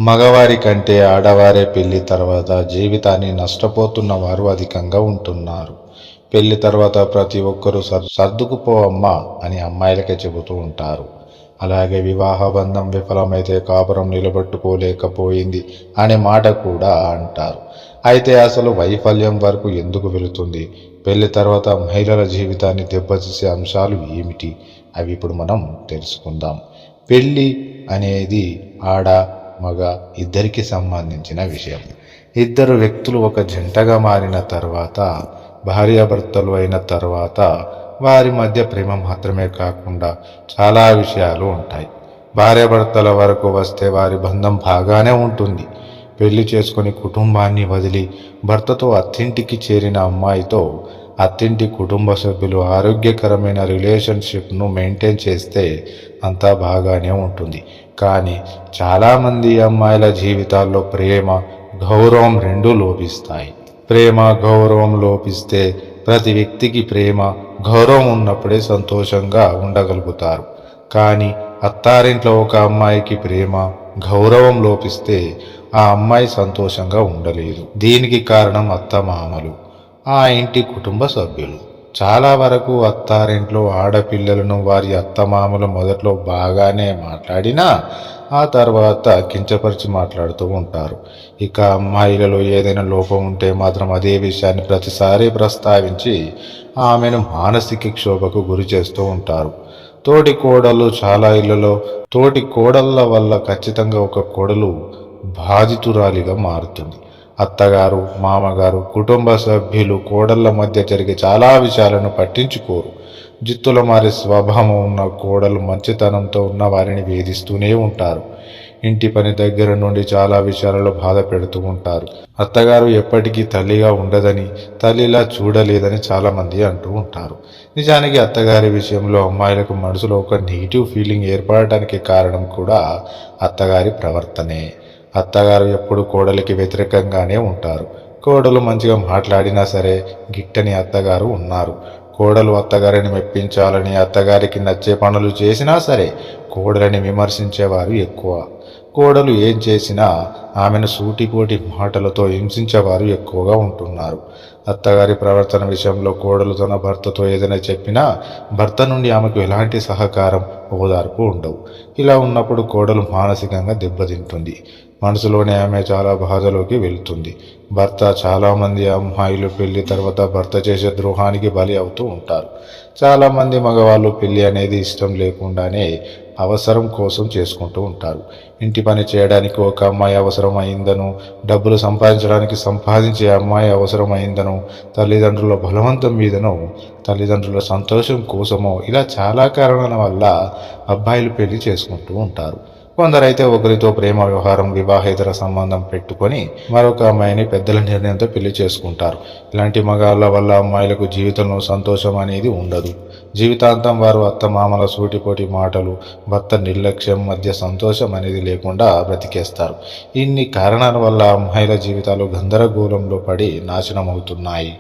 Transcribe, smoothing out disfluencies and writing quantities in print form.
మగవారి కంటే ఆడవారే పెళ్లి తర్వాత జీవితాన్ని నష్టపోతున్న వారు అధికంగా ఉంటున్నారు. పెళ్లి తర్వాత ప్రతి ఒక్కరూ సర్దుకుపో అమ్మా అని అమ్మాయిలకే చెబుతూ ఉంటారు. అలాగే వివాహ బంధం విఫలమైతే కాపురం నిలబెట్టుకోలేకపోయింది అనే మాట కూడా అంటారు. అయితే అసలు వైఫల్యం వరకు ఎందుకు వెళుతుంది? పెళ్లి తర్వాత మహిళల జీవితాన్ని దెబ్బతీసే అంశాలు ఏమిటి? అవి ఇప్పుడు మనం తెలుసుకుందాం. పెళ్లి అనేది మగ ఇద్దరికి సంబంధించిన విషయం. ఇద్దరు వ్యక్తులు ఒక జంటగా మారిన తర్వాత, భార్యాభర్తలు అయిన తర్వాత వారి మధ్య ప్రేమ మాత్రమే కాకుండా చాలా విషయాలు ఉంటాయి. భార్యాభర్తల వరకు వస్తే వారి బంధం బాగానే ఉంటుంది. పెళ్లి చేసుకుని కుటుంబాన్ని వదిలి భర్తతో అత్తింటికి చేరిన అమ్మాయితో అత్తింటి కుటుంబ సభ్యులు ఆరోగ్యకరమైన రిలేషన్షిప్ను మెయింటైన్ చేస్తే అంతా బాగానే ఉంటుంది. కానీ చాలామంది అమ్మాయిల జీవితాల్లో ప్రేమ, గౌరవం రెండూ లోపిస్తాయి. ప్రేమ, గౌరవం లోపిస్తే ప్రతి వ్యక్తికి ప్రేమ, గౌరవం ఉన్నప్పుడే సంతోషంగా ఉండగలుగుతారు. కానీ అత్తారింట్లో ఒక అమ్మాయికి ప్రేమ, గౌరవం లోపిస్తే ఆ అమ్మాయి సంతోషంగా ఉండలేదు. దీనికి కారణం అత్తమామలు, ఆ ఇంటి కుటుంబ సభ్యులు. చాలా వరకు అత్తారింట్లో ఆడపిల్లలను వారి అత్తమామలు మొదట్లో బాగానే మాట్లాడినా ఆ తర్వాత కించపరిచి మాట్లాడుతూ ఉంటారు. ఇక అమ్మాయిలలో ఏదైనా లోపం ఉంటే మాత్రం అదే విషయాన్ని ప్రతిసారి ప్రస్తావించి ఆమెను మానసిక క్షోభకు గురి చేస్తూ ఉంటారు. తోటి కోడళ్ళు చాలా ఇళ్లలో తోటి కోడళ్ళ వల్ల ఖచ్చితంగా ఒక కోడలు బాధితురాలిగా మారుతుంది. అత్తగారు, మామగారు, కుటుంబ సభ్యులు కోడళ్ల మధ్య జరిగే చాలా విషయాలను పట్టించుకోరు. జిత్తుల మారే స్వభావం ఉన్న కోడలు మంచితనంతో ఉన్న వారిని వేధిస్తూనే ఉంటారు. ఇంటి పని దగ్గర నుండి చాలా విషయాలలో బాధ పెడుతూ ఉంటారు. అత్తగారు ఎప్పటికీ తల్లిగా ఉండదని, తల్లిలా చూడలేదని చాలామంది అంటూ ఉంటారు. నిజానికి అత్తగారి విషయంలో అమ్మాయిలకు మనసులో ఒక నెగిటివ్ ఫీలింగ్ ఏర్పడటానికి కారణం కూడా అత్తగారి ప్రవర్తనే. అత్తగారు ఎప్పుడు కోడలికి వ్యతిరేకంగానే ఉంటారు. కోడలు మంచిగా మాట్లాడినా సరే గిట్టని అత్తగారు ఉన్నారు. కోడలు అత్తగారిని మెప్పించాలని అత్తగారికి నచ్చే పనులు చేసినా సరే కోడలిని విమర్శించేవారు ఎక్కువ. కోడలు ఏం చేసినా ఆమెను సూటిపోటి మాటలతో హింసించేవారు ఎక్కువగా ఉంటున్నారు. అత్తగారి ప్రవర్తన విషయంలో కోడలు తన భర్తతో ఏదైనా చెప్పినా భర్త నుండి ఆమెకు ఎలాంటి సహకారం, ఓదార్పు ఉండవు. ఇలా ఉన్నప్పుడు కోడలు మానసికంగా దెబ్బతింటుంది. మనసులోనే ఆమె చాలా బాధలోకి వెళ్తుంది. చాలామంది అమ్మాయిలు పెళ్లి తర్వాత భర్త చేసే ద్రోహానికి బలి అవుతూ ఉంటారు. చాలామంది మగవాళ్ళు పెళ్లి అనేది ఇష్టం లేకుండానే అవసరం కోసం చేసుకుంటూ ఉంటారు. ఇంటి పని చేయడానికి ఒక అమ్మాయి అవసరం అయిందను, డబ్బులు సంపాదించడానికి సంపాదించే అమ్మాయి అవసరం అయిందను, తల్లిదండ్రుల బలవంతం మీదనో, తల్లిదండ్రుల సంతోషం కోసమో ఇలా చాలా కారణాల వల్ల అబ్బాయిలు పెళ్లి చేసుకుంటూ ఉంటారు. కొందరైతే ఒకరితో ప్రేమ వ్యవహారం, వివాహేతర సంబంధం పెట్టుకొని మరొక అమ్మాయిని పెద్దల నిర్ణయంతో పెళ్లి చేసుకుంటారు. ఇలాంటి మగాళ్ళ వల్ల అమ్మాయిలకు జీవితంలో సంతోషం అనేది ఉండదు. జీవితాంతం వారు అత్తమామల సూటిపోటి మాటలు, భర్త నిర్లక్ష్యం మధ్య సంతోషం అనేది లేకుండా బ్రతికేస్తారు. ఇన్ని కారణాల వల్ల అమ్మాయిల జీవితాలు గందరగోళంలో పడి నాశనం అవుతున్నాయి.